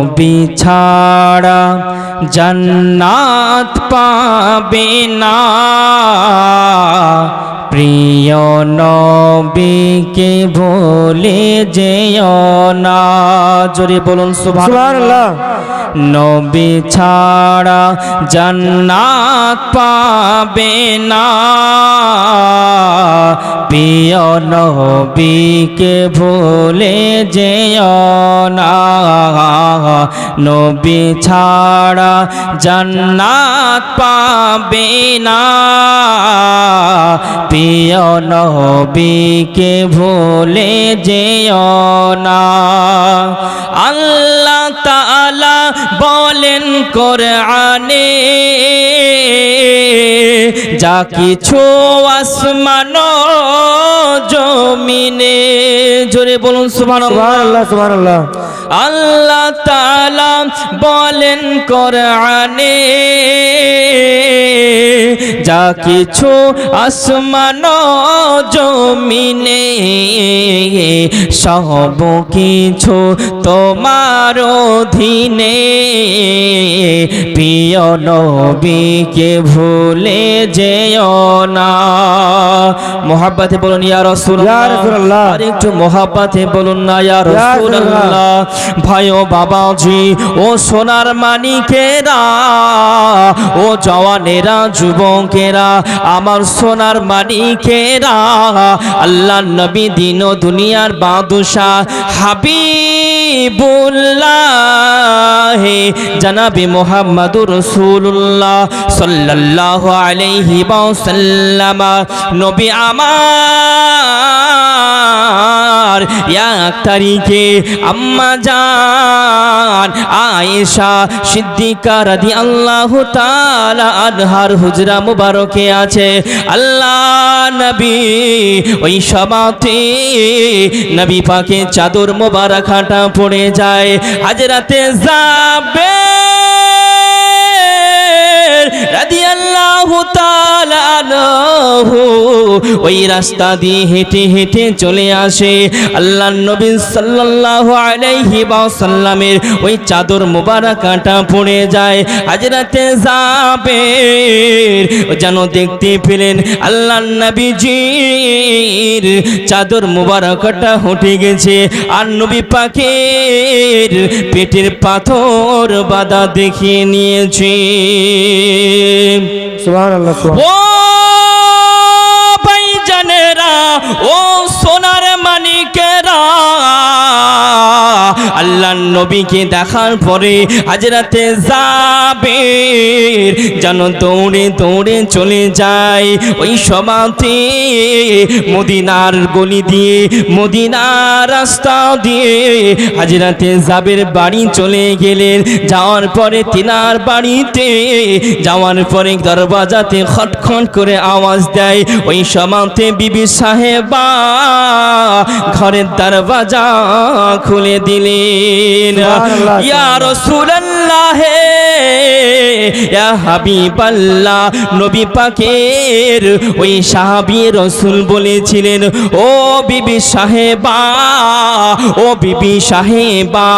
নবী ছাড়া জান্নাত পাবে না, প্রিয় নবীকে ভুলে যেও না। জোরে বলুন সুবহানাল্লাহ। নবী ছাড়া জান্নাত পাবে না, প্রিয় নবীকে ভুলে যেও না। নবী ছাড়া জান্নাত পাবে না, প্রিয় নবীকে ভুলে যেও না। আল্লাহ তাআলা বলেন কোরআনে, যা কিছু আসমান জমিনে, জোরে বলুন সুবহানাল্লাহ সুবহানাল্লাহ। আল্লাহ তাআলা বলেন কোরআনে, যা কিছু আসমান জমিনে, সব কিছু তোমার অধীনে, প্রিয় নবীকে ভুলে যেও না। মোহাব্বতে বলুন ইয়া রাসূলুল্লাহ, আর একটু মোহাব্বতে বলুন না ইয়া রাসূলুল্লাহ। ভাই ও বাবাজি, ও সোনার মানিকেরা, ও জওয়ানেরা, যুবকেরা, আমার সোনার মানিকেরা, আল্লাহর নবী দিন ও দুনিয়ার বাদশা হাবিবুল্লাহ জনাবে মুহাম্মদুর রাসূলুল্লাহ সাল্লাল্লাহু আলাইহি ওয়াসাল্লাম, নবী আমার এক তারিখে আম্মা জান আয়েশা সিদ্দিকা রাদিয়াল্লাহু তাআলা আনহার হুজরা মুবারকে আছে। আল্লাহ নবী ওই সমাতে নবী পাকে চাদর মোবারকাটা পড়ে যায়। হযরতে জাবের রাদিয়াল্লাহু তাআলা আনহু ওই রাস্তা দিয়ে হেঁটে হেঁটে চলে আসে। আল্লাহর নবী সাল্লাল্লাহু আলাইহি ওয়াসাল্লামের ওই চাদর মোবারকাটা পড়ে যায়। হযরতে জাবের যেন দেখতে পেলেন আল্লাহর নবীজির চাদর মোবারকটা হটে গেছে, আর নবী পাকের পেটের পাথর বাঁধা দেখিয়ে নিয়েছে। সুবহানাল্লাহ। ও ভাইজানেরা, ও সোনার মানিকেরা, আল্লাহর নবীকে দেখার পরে হযরতে জাবের যেন দৌড়ে দৌড়ে চলে যায় ওই সমাতে, মদিনার গলি দিয়ে, মদিনার রাস্তা দিয়ে হযরতে জাবের বাড়ি চলে গেলেন। যাওয়ার পরে তিনার বাড়িতে যাওয়ার পরে দরওয়াজাতে খটখট করে আওয়াজ দেয়। ওই সমাতে বিবি সাহেবা ঘরের দরওয়াজা খুলে দিলেন। ইয়া রাসূলুল্লাহ, ইয়া হাবিবাল্লাহ, নবী পাকের ওই সাহাবী রাসূল বলেছিলেন, ও বিবি সাহেবা, ও বিবি সাহেবা,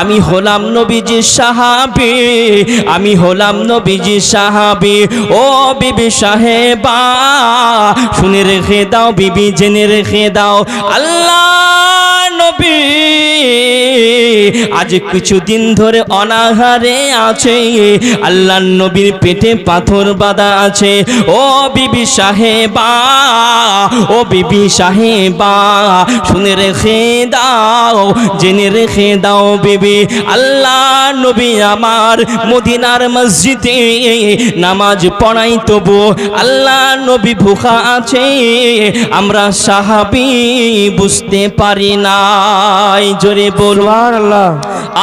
আমি হলাম নবীজির সাহাবী, আমি হলাম নবীজির সাহাবী। ও বিবি সাহেবা, শুনে রেখে দাও বিবি, জেনে রেখে দাও, আল্লাহ নবী আজ কিছুদিন ধরে অনাহারে আছে, আল্লাহর নবীর পেটে পাথর বাঁধা আছে। ও বিবি সাহেবা, ও বিবি সাহেবা, শুনে রেখে দাও, জেনে রেখে দাও বিবি, আল্লাহ নবী আমার মদিনার মসজিদে নামাজ পড়াই, তবু আল্লাহ নবী ভুখা আছে, আমরা সাহাবী বুঝতে পারি নাই। জোরে বলুন সুবহানাল্লাহ,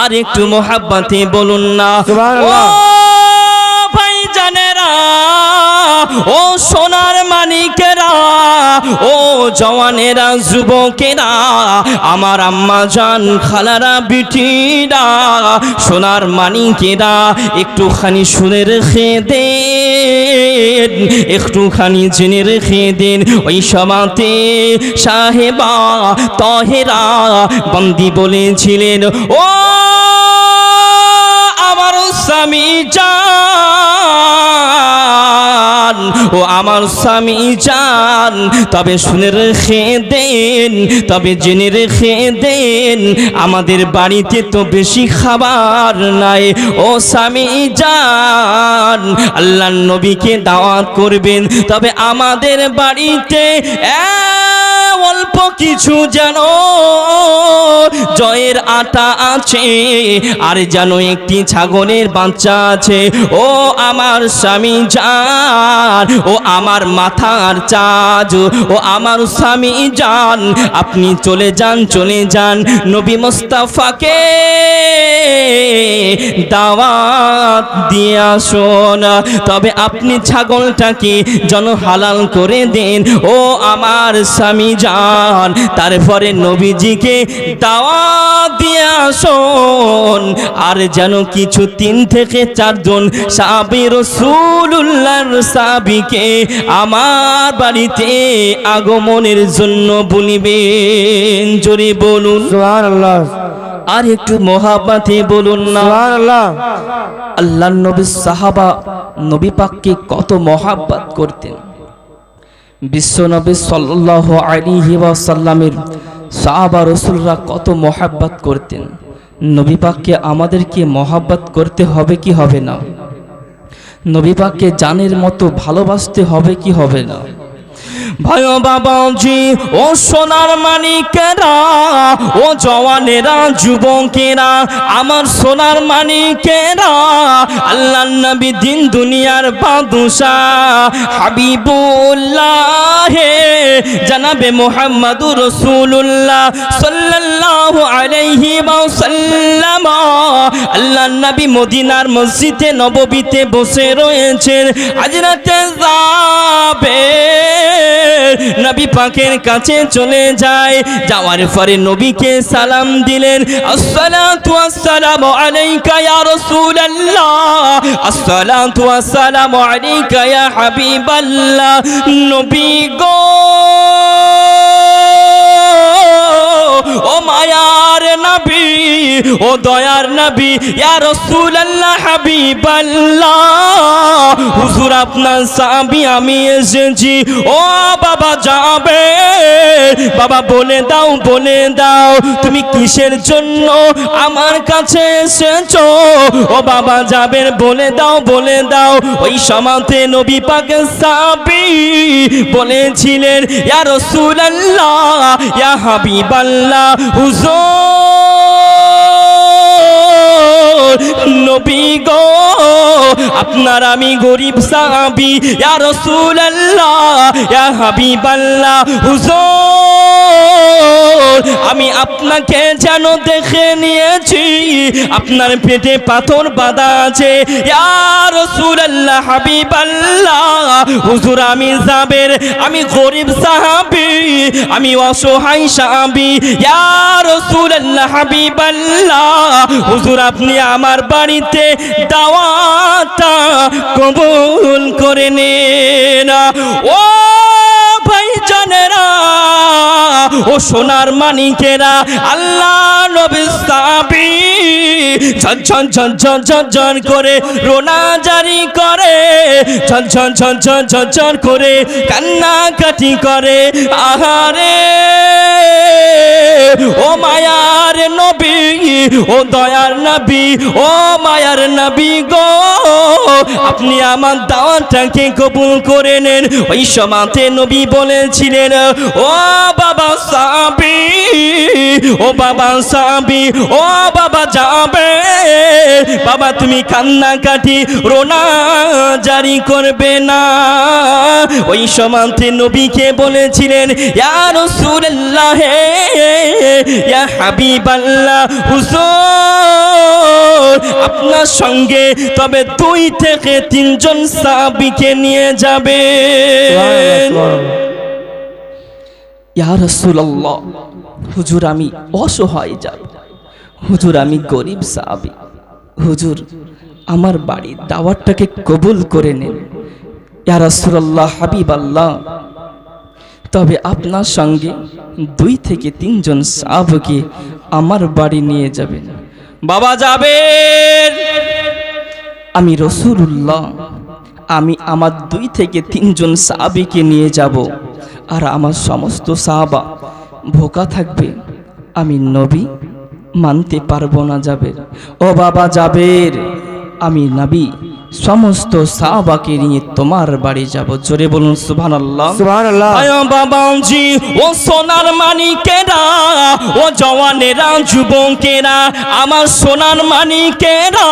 আর একটু মোহাব্বতে বলুন না সুবহানাল্লাহ। ও ভাইজানেরা, ও সোনার মানিকেরা, ও জওয়ানেরা, যুবকেরা, আমার আম্মা জান, খালারা, বিটিরা, সোনার মানিকেরা, একটুখানি শুনে রেখে দেন, একটুখানি জেনে রেখে দেন। ওই সমাতে সাহেবা তহেরা বন্দি বলেছিলেন, ও স্বামী জান, ও আমার স্বামী জান, তবে শুনে রেখে দেন, তবে জেনে রেখে দেন, আমাদের বাড়িতে তো বেশি খাবার নাই। ও স্বামী জান, আল্লাহর নবীকে দাওয়াত করবেন, তবে আমাদের বাড়িতে অল্প কিছু যেন জয়ের আটা আছে, আর যেন একটি ছাগলের বাচ্চা আছে। ও আমার স্বামী জান, ও আমার মাথার চাজ, ও আমার স্বামী জান, আপনি চলে যান, চলে যান, নবী মুস্তাফাকে দাওয়াত দিয়ে আসুন, তবে আপনি ছাগলটাকে যেন হালাল করে দেন। ও আমার স্বামী জান, তারপরে নবীজিকে দাওয়াত দিয়ে আসুন, আর যেন কিছু 3 থেকে 4 জন সাহাবী রাসূলুল্লাহর সাহাবীকে আমার বাড়িতে আগমনের জন্য বলিবেন। জোরে বলুন সুবহানাল্লাহ। আর একটু মহাব্বতে বলুন না সুবহানাল্লাহ। আল্লাহর নবীর সাহাবা নবী পাককে কত মহাব্বত করতেন। বিশ্ব নবী সাল্লাল্লাহু আলাইহি ওয়াসাল্লামের সাহাবা রাসূলরা কত মহাব্বত করতেন। নবী পাককে আমাদেরকে মহাব্বত করতে হবে কি হবে না? নবী পাককে জানের মতো ভালোবাসতে হবে কি হবে না? ভাই ও বাবাজি, ও সোনার মানিকেরা, ও জওয়ানেরা, যুবকেরা, আমার সোনার মানিকেরা, আল্লাহর নবী দিন দুনিয়ার বাদশাহ হাবিবুল্লাহ জনাবে মুহাম্মদুর রাসূলুল্লাহ সাল্লাল্লাহু আলাইহি ওয়াসাল্লাম, আল্লাহর নবী মদিনার মসজিদে নববীতে বসে রয়েছেন। হযরতে যাবের নবী পাকের কাছে চলে যায়, যাওয়ার পরে নবীকে সালাম দিলেন, আসসালাতু ওয়াসসালামু আলাইকা ইয়া রাসূলুল্লাহ, আসসালাতু ওয়াসসালামু আলাইকা ইয়া হাবিবাল্লাহ। নবী গো, ও মায়ার নবী, ও দয়ার নবী, ইয়া রাসূলুল্লাহ হাবিবাল্লাহ, হুজুর আপনার সাহাবী আমি এসেছি। ও বাবা যাবে, বাবা বলে দাও, বলে দাও তুমি কিসের জন্য আমার কাছে এসেছো? ও বাবা যাবের বলে দাও, বলে দাও। ওই সময়তে নবী পাকের সাহাবী বলেছিলেন, ইয়া রাসূলুল্লাহ, ইয়া হাবিবাল্লাহ, হুজুর নবী গো, আপনার আমি গরিব সাহাবী, ইয়া রাসূলুল্লাহ, ইয়া হাবিবাল্লাহ, হুজুর আমি আপনাকে যেন দেখে নিয়েছি, আপনার পেটে পাথর বাঁধা আছে, ইয়া রাসূলুল্লাহ, হাবিবাল্লাহ, হুজুর আমি যাবের, আমি গরিব সাহাবী, আমি অসহায় সাহাবী, ইয়া রাসূলুল্লাহ, হাবিবাল্লাহ, হুজুর আপনি আমার বাড়িতে দাওয়াতটা কবুল করে নেন। ও ভাইজানেরা, ও সোনার মানিকেরা, আল্লাহ নবীর সাহাবী ঝনঝন ঝনঝন ঝনঝন করে রোনা জারি করে, ঝনঝন ঝনঝন ঝনঝন করে কান্নাকাটি করে। আহারে ও মায়ার নবী, ও দয়ার নবী, ও মায়ার নবী গো, আপনি আমার দাওয়াতটাকে কবুল করে নেন। ওই সময়তে নবী বলেছিলেন, ও বাবা সাহাবী, ও বাবা সাহাবী, ও বাবা যাবে, বাবা তুমি কান্নাকাটি রোনা জারি করবে না। ওই সময়তে নবীকে বলেছিলেন, ইয়া রাসূলুল্লাহ, ইয়া হাবিবাল্লাহ, হুজুর আপনার সঙ্গে তবে 2 থেকে 3 জন সাহাবীকে নিয়ে যাবে। ইয়া রাসূলুল্লাহ, হুজুর আমি অসহায় যাব, হুজুর আমি গরিব সাহাবী, হুজুর আমার বাড়ির দাওয়াতটাকে কবুল করে নেন। ইয়া রাসূলুল্লাহ, হাবিবাল্লাহ, তবে আপনার সঙ্গে 2 থেকে 3 জন সাহাবীকে আমার বাড়ি নিয়ে যাবেন। বাবা যাবেন আমি রাসূলুল্লাহ, আমি আমার 2 থেকে 3 জন সাহাবীকে নিয়ে যাব, আর আমার সমস্ত সাহাবা ভোকা থাকবে। আমি নবী মানতে পারবো না জাবের। ও বাবা জাবের, আমি নবী সমস্ত সাহাবাকে নিয়ে তোমার বাড়ি যাব। জোরে বলুন সুবহানাল্লাহ, সুবহানাল্লাহ। আয় বাবাজি, ও সোনার মানিকেরা, ও জওয়ানেরা, যুবকেরা, আমার সোনার মানিকেরা,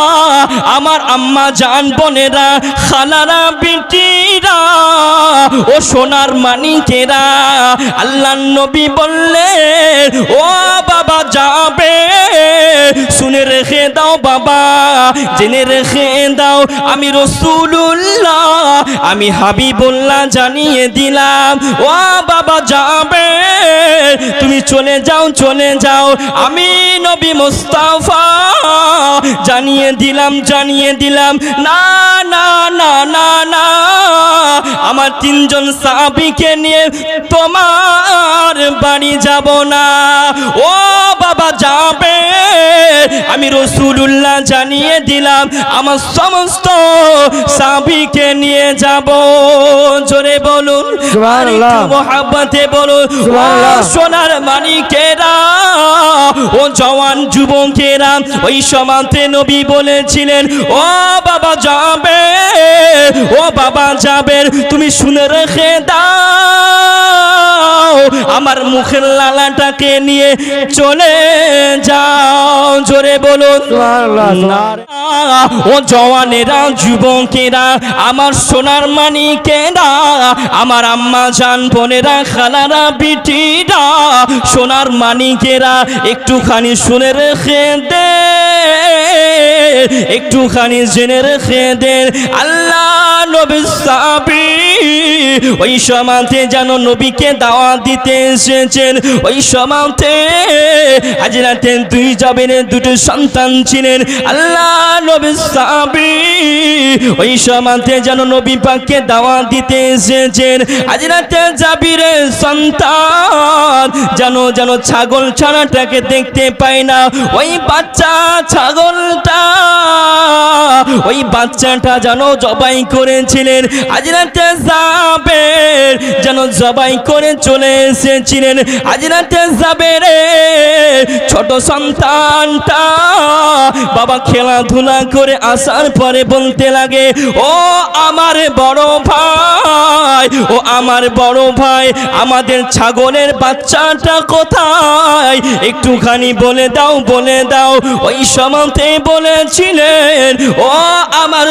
আমার আম্মা জান বোনেরা, খালারা, বিটিরা, ও সোনার মানিকেরা, আল্লাহর নবী বললেন, ও বাবা যাবে, শুনে রেখে দাও বাবা, জেনে রেখে দাও, আমি রাসূলুল্লাহ, আমি হাবিবুল্লাহ জানিয়ে দিলাম। ও বাবা যাবে, তুমি চলে যাও, চলে যাও, আমি নবী মুস্তাফা জানিয়ে দিলাম, জানিয়ে দিলাম। না না না না না, আমার 3 জন সাহাবীকে নিয়ে তোমার বাড়ি যাব না। ও বাবা যাবে, আমি রাসূলুল্লাহ জানিয়ে দিলাম, আমার সমস্ত সাহাবীকে নিয়ে যাব। জোরে বলুন সুবহানাল্লাহ, আরেকটু মহব্বতে বলুন সুবহানাল্লাহ। সোনার মানিকেরা, ও জওয়ান যুবকেরা, ওই সমাতে নবী বলেছিলেন, ও বাবা যাবে, ও বাবা যাবে, তুমি শুনে রেখে দাও, আমার মুখের লালাটাকে নিয়ে চলে যাও। জোরে বলুন সুবহানাল্লাহ। ও জওয়ানেরা, যুবকেরা, আমার সোনার মানিকেরা, আমার আম্মা জান বোনেরা, খালারা, বিটিরা, সোনার মানিকেরা, একটুখানি শুনে রেখে দে, একটুখানি জেনে রেখে দেন। আল্লাহ নবী সাহাবী ওই সমাতে যেন নবীকে দাওয়াত দিতে এসেছেন। ওই সমাতে হাজরাতের 2 জাবেরের 2 সন্তান ছিলেন। আল্লাহ নবী সাহাবী ওই সমাতে যেন নবী পাককে দাওয়াত দিতে এসেছেন। হাজরাতে জাবিরের সন্তান যেন ছাগল ছানাটাকে দেখতে পায় না, ওই বাচ্চা ছাগলটা, ওই বাচ্চাটা যেন জবাই করেছিলেন। হাজরাতে জাবের যেন জবাই করে চলে এসেছিলেন। হাজরাতে জাবেরের ছোট সন্তানটা বাবা খেলাধুলা করে আসার পরে বলতে লাগে, ও আমার বড় ভাই, ও আমার বড় ভাই, আমাদের ছাগলের বাচ্চাটা কোথায়, একটুখানি বলে দাও, বলে দাও। ওই সময়তে বলেছিলেন, ও আমার